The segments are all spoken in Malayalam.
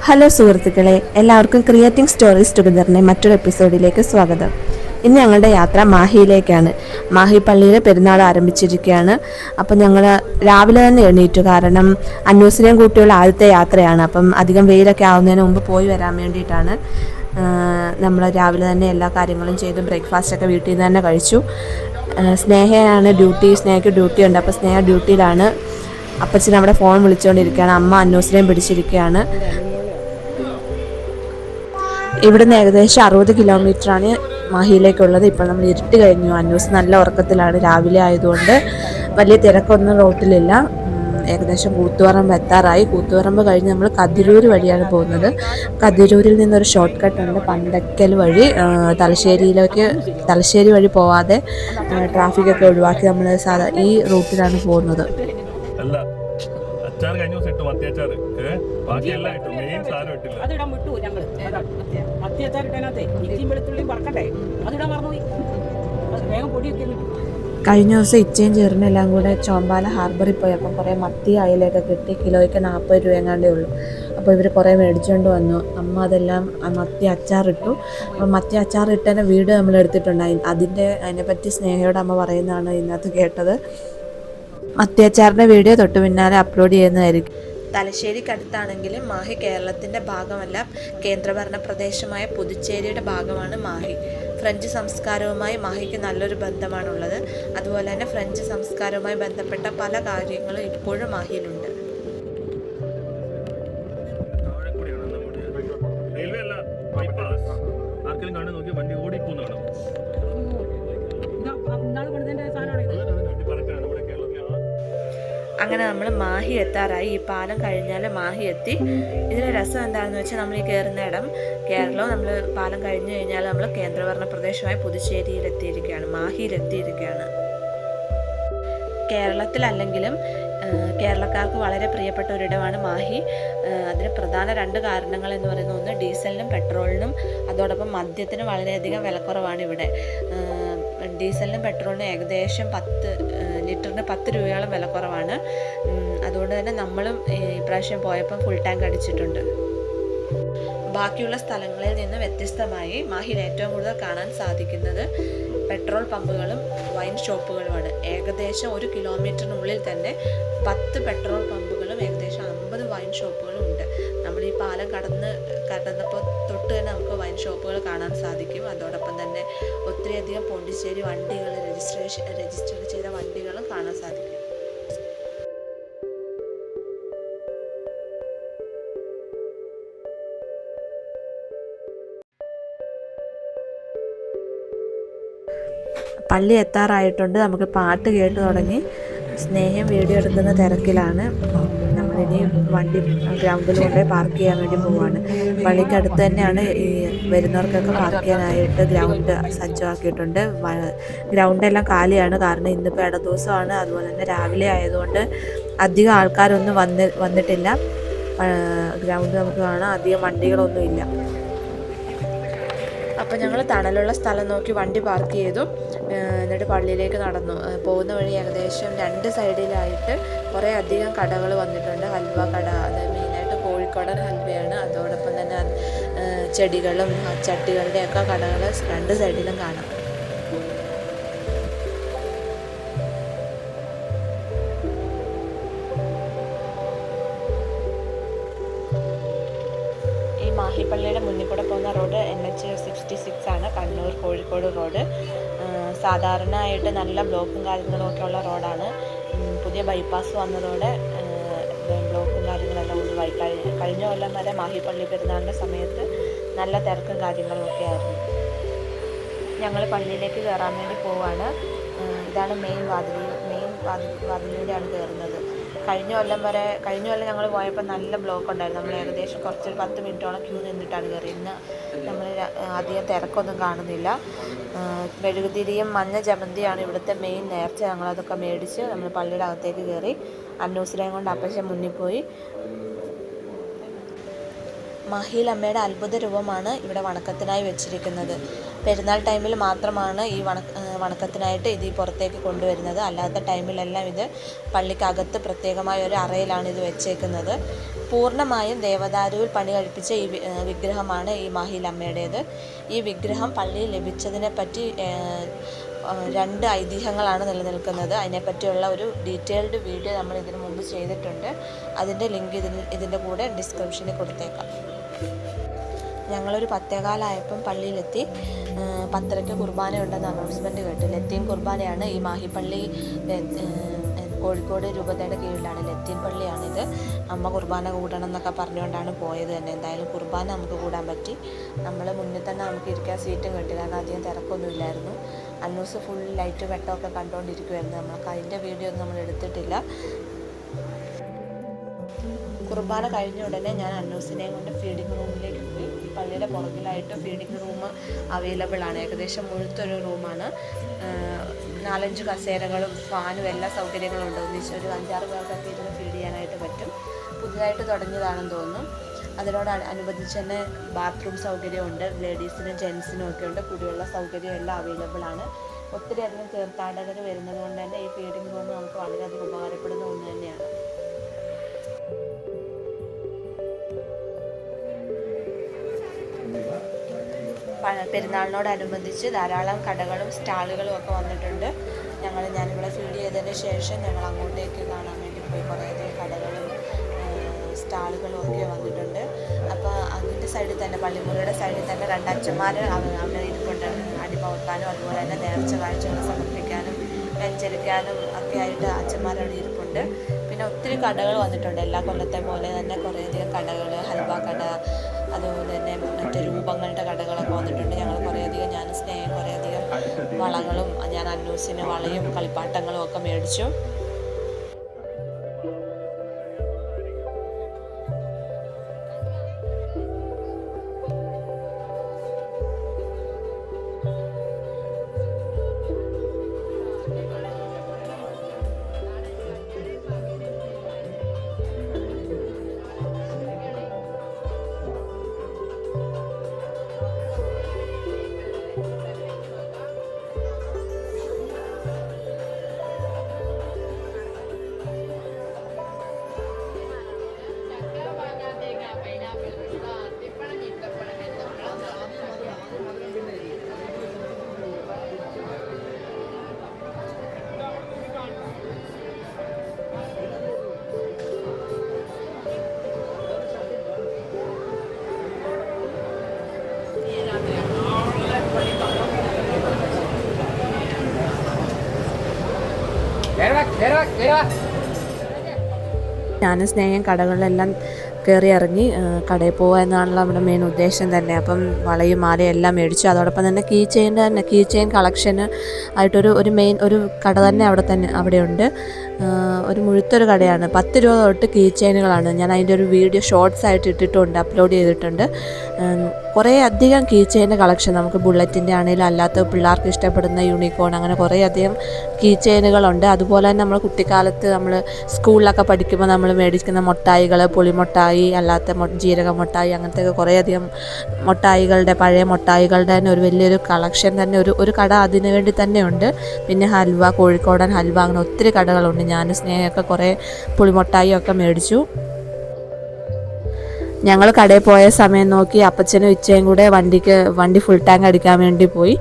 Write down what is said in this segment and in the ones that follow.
ഹലോ സുഹൃത്തുക്കളെ, എല്ലാവർക്കും ക്രിയേറ്റിംഗ് സ്റ്റോറീസ് ടുഗദറിൻ്റെ മറ്റൊരു എപ്പിസോഡിലേക്ക് സ്വാഗതം. ഇന്ന് ഞങ്ങളുടെ യാത്ര മാഹിയിലേക്കാണ്. മാഹി പള്ളിയിലെ പെരുന്നാൾ ആരംഭിച്ചിരിക്കുകയാണ്. അപ്പം ഞങ്ങൾ രാവിലെ തന്നെ എണീറ്റു, കാരണം അന്നൂസിനെയും കൂട്ടിയുള്ള ആദ്യത്തെ യാത്രയാണ്. അപ്പം അധികം വെയിലൊക്കെ ആവുന്നതിന് മുമ്പ് പോയി വരാൻ വേണ്ടിയിട്ടാണ് നമ്മൾ രാവിലെ തന്നെ എല്ലാ കാര്യങ്ങളും ചെയ്തു. ബ്രേക്ക്ഫാസ്റ്റൊക്കെ വീട്ടിൽ നിന്ന് തന്നെ കഴിച്ചു. സ്നേഹയ്ക്ക് ഡ്യൂട്ടി ഉണ്ട്. അപ്പോൾ സ്നേഹ ഡ്യൂട്ടിയിലാണ്. അപ്പച്ചൻ അവിടെ ഫോൺ വിളിച്ചുകൊണ്ടിരിക്കുകയാണ്. അമ്മ അന്നൂസിനെയും പിടിച്ചിരിക്കുകയാണ്. ഇവിടുന്ന് ഏകദേശം 60 കിലോമീറ്ററാണ് മാഹിയിലേക്കുള്ളത്. ഇപ്പോൾ നമ്മൾ ഇരുട്ടി കഴിഞ്ഞു. അന്നൂസ് നല്ല ഉറക്കത്തിലാണ്. രാവിലെ ആയതുകൊണ്ട് വലിയ തിരക്കൊന്നും റോട്ടിലില്ല. ഏകദേശം കൂത്തുപറമ്പ് എത്താറായി. കൂത്തുപറമ്പ് കഴിഞ്ഞ് നമ്മൾ കതിരൂർ വഴിയാണ് പോകുന്നത്. കതിരൂരിൽ നിന്നൊരു ഷോർട്ട് കട്ട് ഉണ്ട്, പന്തക്കൽ വഴി തലശ്ശേരി വഴി പോവാതെ ട്രാഫിക്കൊക്കെ ഒഴിവാക്കി നമ്മൾ ഈ റൂട്ടിലാണ് പോകുന്നത്. അച്ചാർ കഴിഞ്ഞ ദിവസം ഇട്ടു, മത്തിയച്ചാർ. ബാക്കിയെല്ലാം ഇട്ടു, മെയിൻ സാധനം ഇട്ടില്ല. അതിടാൻ വിട്ടു ഞങ്ങൾ. മത്തിയച്ചാർ ഇട്ടതിനകത്ത് ഇഞ്ചിയും വെളുത്തുള്ളിയും വറക്കണ്ടേ, അതിടാൻ മറന്നുപോയി. വേഗം പൊടിയൊക്കെ ഇട്ടു. കഴിഞ്ഞ ദിവസം ഇച്ചയും ചെറുനും എല്ലാം കൂടെ ചോമ്പാല ഹാർബറിൽ പോയി. അപ്പം കുറേ മത്തി അയലൊക്കെ കിട്ടി. കിലോയ്ക്ക് 40 രൂപ എങ്ങാണ്ടേ ഉള്ളൂ. അപ്പോൾ ഇവർ കുറേ മേടിച്ചുകൊണ്ട് വന്നു. അമ്മ അതെല്ലാം മത്തി അച്ചാറിട്ടു. അപ്പം മത്തി അച്ചാറിട്ടതിൻ്റെ വീഡിയോ നമ്മൾ എടുത്തിട്ടുണ്ടായി. അതിനെപ്പറ്റി സ്നേഹയോട് അമ്മ പറയുന്നതാണ് ഇതിനകത്ത് കേട്ടത്. മത്തിയച്ചാറിൻ്റെ വീഡിയോ തൊട്ട് പിന്നാലെ അപ്ലോഡ് ചെയ്യുന്നതായിരിക്കും. തലശ്ശേരിക്കടുത്താണെങ്കിലും മാഹി കേരളത്തിൻ്റെ ഭാഗമല്ല, കേന്ദ്രഭരണ പ്രദേശമായ പുതുച്ചേരിയുടെ ഭാഗമാണ് മാഹി. ഫ്രഞ്ച് സംസ്കാരവുമായി മാഹിക്ക് നല്ലൊരു ബന്ധമാണുള്ളത്. അതുപോലെ തന്നെ ഫ്രഞ്ച് സംസ്കാരവുമായി ബന്ധപ്പെട്ട പല കാര്യങ്ങളും ഇപ്പോഴും മാഹിയിലുണ്ട്. അങ്ങനെ നമ്മൾ മാഹി എത്താറായി. ഈ പാലം കഴിഞ്ഞാൽ മാഹി എത്തി. ഇതിലെ രസം എന്താണെന്ന് വെച്ചാൽ, നമ്മൾ ഈ കയറുന്ന ഇടം കേരളവും, നമ്മൾ പാലം കഴിഞ്ഞു കഴിഞ്ഞാൽ നമ്മൾ കേന്ദ്രഭരണ പ്രദേശമായ പുതുച്ചേരിയിലെത്തിയിരിക്കുകയാണ്, മാഹിയിലെത്തിയിരിക്കുകയാണ്. കേരളത്തിലല്ലെങ്കിലും കേരളക്കാർക്ക് വളരെ പ്രിയപ്പെട്ട ഒരിടമാണ് മാഹി. അതിന് പ്രധാന 2 കാരണങ്ങൾ എന്ന് പറയുന്നത്, ഒന്ന് ഡീസലിനും പെട്രോളിനും അതോടൊപ്പം മദ്യത്തിനും വളരെയധികം വിലക്കുറവാണ് ഇവിടെ. ഡീസലിനും പെട്രോളിനും ഏകദേശം ലിറ്ററിന് 10 രൂപയോളം വിലക്കുറവാണ്. അതുകൊണ്ട് തന്നെ നമ്മളും ഇപ്രാവശ്യം പോയപ്പം ഫുൾ ടാങ്ക് അടിച്ചിട്ടുണ്ട്. ബാക്കിയുള്ള സ്ഥലങ്ങളിൽ നിന്ന് വ്യത്യസ്തമായി മാഹിയിൽ ഏറ്റവും കൂടുതൽ കാണാൻ സാധിക്കുന്നത് പെട്രോൾ പമ്പുകളും വൈൻ ഷോപ്പുകളുമാണ്. ഏകദേശം 1 കിലോമീറ്ററിനുള്ളിൽ തന്നെ 10 പെട്രോൾ പമ്പുകളും ഏകദേശം 50 വൈൻ ഷോപ്പുകളും ഉണ്ട്. നമ്മൾ ഈ പാലം കടന്നപ്പോൾ തൊട്ട് തന്നെ നമുക്ക് വൈൻ ഷോപ്പുകൾ കാണാൻ സാധിക്കും. അതോടൊപ്പം തന്നെ ഒത്തിരിയധികം പോണ്ടിച്ചേരി വണ്ടികൾ, രജിസ്റ്റർ ചെയ്ത വണ്ടികളും കാണാൻ സാധിക്കും. പള്ളി എത്താറായിട്ടുണ്ട്. നമുക്ക് പാട്ട് കേട്ട് തുടങ്ങി. സ്നേഹം വീഡിയോ എടുക്കുന്ന തിരക്കിലാണ്. നമ്മളിനി വണ്ടി ഗ്രൗണ്ടിൽ കൊണ്ടുപോയി പാർക്ക് ചെയ്യാൻ വേണ്ടി പോവുകയാണ്. പള്ളിക്കടുത്ത് തന്നെയാണ് ഈ വരുന്നവർക്കൊക്കെ പാർക്ക് ചെയ്യാനായിട്ട് ഗ്രൗണ്ട് സജ്ജമാക്കിയിട്ടുണ്ട്. ഗ്രൗണ്ടെല്ലാം കാലിയാണ്, കാരണം ഇന്നിപ്പോൾ ഇടദിവസമാണ്. അതുപോലെ തന്നെ രാവിലെ ആയതുകൊണ്ട് അധികം ആൾക്കാരൊന്നും വന്നിട്ടില്ല. ഗ്രൗണ്ട് നമുക്ക് കാണാം, അധികം വണ്ടികളൊന്നും ഇല്ല. അപ്പോൾ ഞങ്ങൾ തണലുള്ള സ്ഥലം നോക്കി വണ്ടി പാർക്ക് ചെയ്തു. എന്നിട്ട് പള്ളിയിലേക്ക് നടന്നു. പോകുന്ന വഴി ഏകദേശം 2 സൈഡിലായിട്ട് കുറേ അധികം കടകൾ വന്നിട്ടുണ്ട്. ഹൽവ കട, അത് മെയിനായിട്ട് കോഴിക്കോടൻ ഹൽവയാണ്. അതോടൊപ്പം തന്നെ ചെടികളും ചട്ടികളുടെയൊക്കെ കടകൾ 2 സൈഡിലും കാണാം. മാഹിപ്പള്ളിയുടെ മുന്നിൽ കൂടെ പോകുന്ന റോഡ് NH-66 ആണ്, കണ്ണൂർ കോഴിക്കോട് റോഡ്. സാധാരണയായിട്ട് നല്ല ബ്ലോക്കും കാര്യങ്ങളും ഒക്കെ ഉള്ള റോഡാണ്. പുതിയ ബൈപ്പാസ് വന്നതോടെ ബ്ലോക്കും കാര്യങ്ങളെല്ലാം ഒഴിവായി. കഴിഞ്ഞ കൊല്ലം വരെ മാഹിപ്പള്ളി പെരുന്നാളിൻ്റെ സമയത്ത് നല്ല തിരക്കും കാര്യങ്ങളും ഒക്കെ ആയിരുന്നു. ഞങ്ങൾ പള്ളിയിലേക്ക് കയറാൻ വേണ്ടി പോവാണ്. ഇതാണ് മെയിൻ വാതിലൂടെയാണ് കയറുന്നത്. കഴിഞ്ഞ കൊല്ലം ഞങ്ങൾ പോയപ്പോൾ നല്ല ബ്ലോക്ക് ഉണ്ടായിരുന്നു. നമ്മൾ ഏകദേശം 10 മിനിറ്റോളം ക്യൂ നിന്നിട്ടാണ് കയറി. ഇന്ന് നമ്മൾ അധികം തിരക്കൊന്നും കാണുന്നില്ല. മെഴുകുതിരിയും മഞ്ഞ ജമന്തിയാണ് ഇവിടുത്തെ മെയിൻ നേർച്ച. ഞങ്ങളതൊക്കെ മേടിച്ച് നമ്മൾ പള്ളിയുടെ അകത്തേക്ക് കയറി. അന്നൂസിനെയും കൊണ്ട് അപ്പച്ചൻ മുന്നിൽ പോയി. മാഹിയിൽ അമ്മയുടെ അത്ഭുത രൂപമാണ് ഇവിടെ വണക്കത്തിനായി വെച്ചിരിക്കുന്നത്. പെരുന്നാൾ ടൈമിൽ മാത്രമാണ് ഈ വണക്കത്തിനായിട്ട് ഇത് പുറത്തേക്ക് കൊണ്ടുവരുന്നത്. അല്ലാത്ത ടൈമിലെല്ലാം ഇത് പള്ളിക്കകത്ത് പ്രത്യേകമായ ഒരു അറയിലാണ് ഇത് വെച്ചേക്കുന്നത്. പൂർണ്ണമായും ദേവദാരുവിൽ പണി കഴിപ്പിച്ച ഈ വിഗ്രഹമാണ് ഈ മാഹിയിൽ അമ്മയുടേത്. ഈ വിഗ്രഹം പള്ളിയിൽ ലഭിച്ചതിനെപ്പറ്റി 2 ഐതിഹ്യങ്ങളാണ് നിലനിൽക്കുന്നത്. അതിനെപ്പറ്റിയുള്ള ഒരു ഡീറ്റെയിൽഡ് വീഡിയോ നമ്മൾ ഇതിനു മുമ്പ് ചെയ്തിട്ടുണ്ട്. അതിൻ്റെ ലിങ്ക് ഇതിൻ്റെ കൂടെ ഡിസ്ക്രിപ്ഷനിൽ കൊടുത്തേക്കാം. ഞങ്ങളൊരു 10:15 പള്ളിയിലെത്തി. 10:30 കുർബാനയുണ്ടെന്ന് അനൗൺസ്മെൻറ്റ് കേട്ടു. ലത്തീൻ കുർബാനയാണ്. ഈ മാഹിപ്പള്ളി കോഴിക്കോട് രൂപതയുടെ കീഴിലാണ്. ലത്തീൻ പള്ളിയാണിത്. അമ്മ കുർബാന കൂടണം എന്നൊക്കെ പറഞ്ഞുകൊണ്ടാണ് പോയത് തന്നെ. എന്തായാലും കുർബാന നമുക്ക് കൂടാൻ പറ്റി. നമ്മൾ മുന്നിൽ തന്നെ നമുക്ക് ഇരിക്കാൻ സീറ്റും കിട്ടി. കാരണം അധികം തിരക്കൊന്നും ഇല്ലായിരുന്നു. അന്നൂസ് ഫുൾ ലൈറ്റ് വെട്ടമൊക്കെ കണ്ടുകൊണ്ടിരിക്കുമായിരുന്നു. നമുക്ക് അതിൻ്റെ വീഡിയോ ഒന്നും നമ്മൾ എടുത്തിട്ടില്ല. കുർബാന കഴിഞ്ഞ ഉടനെ ഞാൻ അന്നൂസിനെയും കൊണ്ട് ഫീഡിങ് റൂമിലേക്ക് പോയി. ഈ പള്ളിയുടെ പുറകിലായിട്ട് ഫീഡിങ് റൂം അവൈലബിൾ ആണ്. ഏകദേശം മുഴുത്തൊരു റൂമാണ്. 4-5 കസേരകളും ഫാനും എല്ലാ സൗകര്യങ്ങളും ഉണ്ട്. ഒന്നിച്ച് ഒരു 5-6 പേർക്കൊക്കെ ഇരുന്ന് ഫീഡ് ചെയ്യാനായിട്ട് പറ്റും. പുതുതായിട്ട് തുടങ്ങിയതാണെന്ന് തോന്നുന്നു. അതിനോട് അനുബന്ധിച്ച് തന്നെ ബാത്റൂം സൗകര്യമുണ്ട്. ലേഡീസിനും ജെൻസിനും ഒക്കെ ഉണ്ട്. കുടിവെള്ള സൗകര്യം എല്ലാം അവൈലബിൾ ആണ്. ഒത്തിരി അധികം തീർത്ഥാടകർ വരുന്നത് കൊണ്ട് തന്നെ ഈ ഫീഡിങ് റൂം നമുക്ക് വളരെയധികം ഉപകാരപ്പെടുന്ന ഒന്ന് തന്നെയാണ്. പെരുന്നാളിനോടനുബന്ധിച്ച് ധാരാളം കടകളും സ്റ്റാളുകളും ഒക്കെ വന്നിട്ടുണ്ട്. ഞാനിവിടെ ഫീഡ് ചെയ്തതിന് ശേഷം ഞങ്ങൾ അങ്ങോട്ടേക്ക് കാണാൻ വേണ്ടി പോയി. കുറേയധികം കടകളും സ്റ്റാളുകളും ഒക്കെ വന്നിട്ടുണ്ട്. അപ്പോൾ അതിൻ്റെ സൈഡിൽ തന്നെ, പള്ളിമുറിയുടെ സൈഡിൽ തന്നെ 2 അച്ഛന്മാർ അവിടെ ഇരിപ്പുണ്ട്. അടിമ വെക്കാനും അതുപോലെ തന്നെ നേർച്ച കാഴ്ചകൾ സമർപ്പിക്കാനും വെഞ്ചരിക്കാനും ഒക്കെ ആയിട്ട് അച്ഛന്മാർ അവിടെ ഇരിപ്പുണ്ട്. പിന്നെ ഒത്തിരി കടകൾ വന്നിട്ടുണ്ട്. എല്ലാ കൊല്ലത്തെ പോലെ തന്നെ കുറേയധികം കടകൾ, ഹൽവ കട, അതുപോലെ തന്നെ മറ്റ് രൂപങ്ങളുടെ കടകളൊക്കെ വന്നിട്ടുണ്ട്. ഞങ്ങൾ കുറേയധികം, ഞാൻ സ്നേഹം കുറേയധികം വളകളും, ഞാൻ അന്നൂസിന് വളയും കളിപ്പാട്ടങ്ങളും ഒക്കെ മേടിച്ചു. ഞാൻ സ്നേഹം കടകളിലെല്ലാം കയറി ഇറങ്ങി കടയിൽ പോകുക എന്നാണല്ലോ നമ്മുടെ മെയിൻ ഉദ്ദേശം തന്നെ. അപ്പം വളയും മാലയും എല്ലാം മേടിച്ചു. അതോടൊപ്പം തന്നെ കീ ചെയിൻ കളക്ഷന് ആയിട്ടൊരു ഒരു കട തന്നെ അവിടെയുണ്ട്. ഒരു മുഴുത്തൊരു കടയാണ്. 10 രൂപ തൊട്ട് കീ ചെയിനുകളാണ്. ഞാൻ അതിൻ്റെ ഒരു വീഡിയോ ഷോർട്സ് ആയിട്ട് ഇട്ടിട്ടുണ്ട്, അപ്ലോഡ് ചെയ്തിട്ടുണ്ട്. കുറേ അധികം കീ ചെയിൻ്റെ കളക്ഷൻ, നമുക്ക് ബുള്ളറ്റിൻ്റെ ആണെങ്കിലും അല്ലാത്ത പിള്ളേർക്ക് ഇഷ്ടപ്പെടുന്ന യൂണിക്കോൺ, അങ്ങനെ കുറേ അധികം കീ ചെയിനുകളുണ്ട്. അതുപോലെ തന്നെ നമ്മൾ കുട്ടിക്കാലത്ത് നമ്മൾ സ്കൂളിലൊക്കെ പഠിക്കുമ്പോൾ നമ്മൾ മേടിക്കുന്ന മുട്ടായികൾ, പുളിമുട്ടായി, അല്ലാത്ത ജീരക മുട്ടായി, അങ്ങനത്തെയൊക്കെ കുറേയധികം പഴയ മുട്ടായികളുടെ തന്നെ ഒരു വലിയൊരു കളക്ഷൻ തന്നെ ഒരു കട അതിനു വേണ്ടി തന്നെ ഉണ്ട്. പിന്നെ ഹൽവ, കോഴിക്കോടൻ ഹൽവ, അങ്ങനെ ഒത്തിരി കടകളുണ്ട്. ഞാൻ സ്നേഹമൊക്കെ കുറേ പുളിമുട്ടായി ഒക്കെ മേടിച്ചു. ഞങ്ങൾ കടയിൽ പോയ സമയം നോക്കി അപ്പച്ചനും ഇച്ചയും കൂടെ വണ്ടി ഫുൾ ടാങ്ക് അടിക്കാൻ വേണ്ടി പോയി.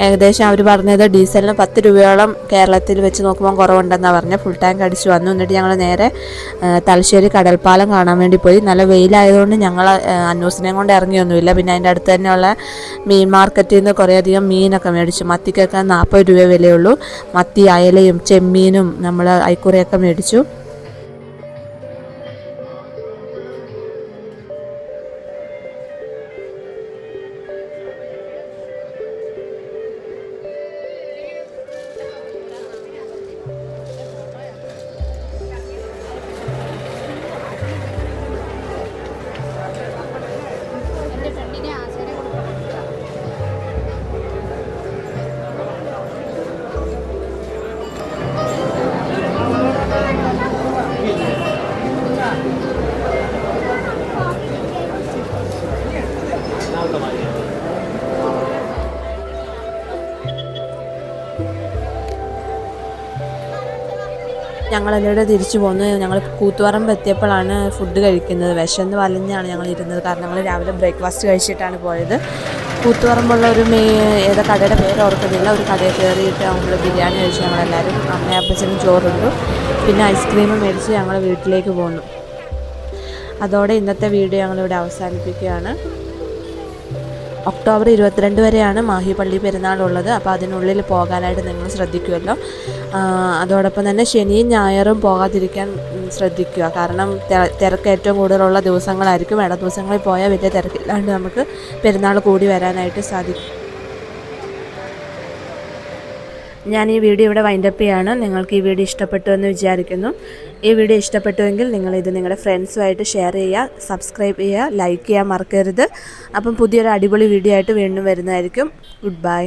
ഏകദേശം അവർ പറഞ്ഞത് ഡീസലിന് 10 രൂപയോളം കേരളത്തിൽ വെച്ച് നോക്കുമ്പോൾ കുറവുണ്ടെന്നാണ് പറഞ്ഞത്. ഫുൾ ടാങ്ക് അടിച്ചു വന്നു. എന്നിട്ട് ഞങ്ങൾ നേരെ തലശ്ശേരി കടൽപ്പാലം കാണാൻ വേണ്ടി പോയി. നല്ല വെയിലായതുകൊണ്ട് ഞങ്ങൾ അന്നൂസിനെയും കൊണ്ട് ഇറങ്ങിയൊന്നുമില്ല. പിന്നെ അതിൻ്റെ അടുത്ത് തന്നെയുള്ള മീൻ മാർക്കറ്റിൽ നിന്ന് കുറേയധികം മീനൊക്കെ മേടിച്ചു. മത്തിക്കൊക്കെ 40 രൂപ വിലയുള്ളൂ. മത്തി, അയലയും ചെമ്മീനും നമ്മൾ അയക്കുറയൊക്കെ മേടിച്ചു. എറണാകുളത്തെ മാതിരിയാണ്. ഞങ്ങളെല്ലാവരും തിരിച്ചു പോന്നു. ഞങ്ങൾ കൂത്തുപറമ്പ് എത്തിയപ്പോഴാണ് ഫുഡ് കഴിക്കുന്നത്. വിശന്ന് വലഞ്ഞാണ് ഞങ്ങൾ ഇരുന്നത്. കാരണം ഞങ്ങൾ രാവിലെ ബ്രേക്ക്ഫാസ്റ്റ് കഴിച്ചിട്ടാണ് പോയത്. കൂത്തുപറമ്പുള്ള ഒരു ഏതാ കടയുടെ പേര് ഓർക്കുന്നില്ല. ഒരു കടയിൽ കയറിയിട്ട് നമ്മൾ ബിരിയാണി കഴിച്ചു. ഞങ്ങളെല്ലാവരും അമ്മയും അപ്പച്ചനും ചോറുണ്ടു. പിന്നെ ഐസ്ക്രീം മേടിച്ച് ഞങ്ങൾ വീട്ടിലേക്ക് പോന്നു. അതോടെ ഇന്നത്തെ വീഡിയോ ഞങ്ങളിവിടെ അവസാനിപ്പിക്കുകയാണ്. ഒക്ടോബർ 22 വരെയാണ് മാഹി പള്ളി പെരുന്നാളുള്ളത്. അപ്പോൾ അതിനുള്ളിൽ പോകാനായിട്ട് നിങ്ങൾ ശ്രദ്ധിക്കുമല്ലോ. അതോടൊപ്പം തന്നെ ശനിയും ഞായറും പോകാതിരിക്കാൻ ശ്രദ്ധിക്കുക. കാരണം തിരക്ക് ഏറ്റവും കൂടുതലുള്ള ദിവസങ്ങളായിരിക്കും. ഇട ദിവസങ്ങളിൽ പോയാൽ വലിയ തിരക്കില്ലാണ്ട് നമുക്ക് പെരുന്നാൾ കൂടി വരാനായിട്ട് സാധിക്കും. ഞാൻ ഈ വീഡിയോ ഇവിടെ വൈൻഡപ്പ് ചെയ്യാണ്. നിങ്ങൾക്ക് ഈ വീഡിയോ ഇഷ്ടപ്പെട്ടു എന്ന് വിചാരിക്കുന്നു. ഈ വീഡിയോ ഇഷ്ടപ്പെട്ടുവെങ്കിൽ നിങ്ങളിത് നിങ്ങളുടെ ഫ്രണ്ട്സുമായിട്ട് ഷെയർ ചെയ്യുക, സബ്സ്ക്രൈബ് ചെയ്യുക, ലൈക്ക് ചെയ്യാൻ മറക്കരുത്. അപ്പം പുതിയൊരു അടിപൊളി വീഡിയോ ആയിട്ട് വീണ്ടും വരുന്നതായിരിക്കും. Good bye.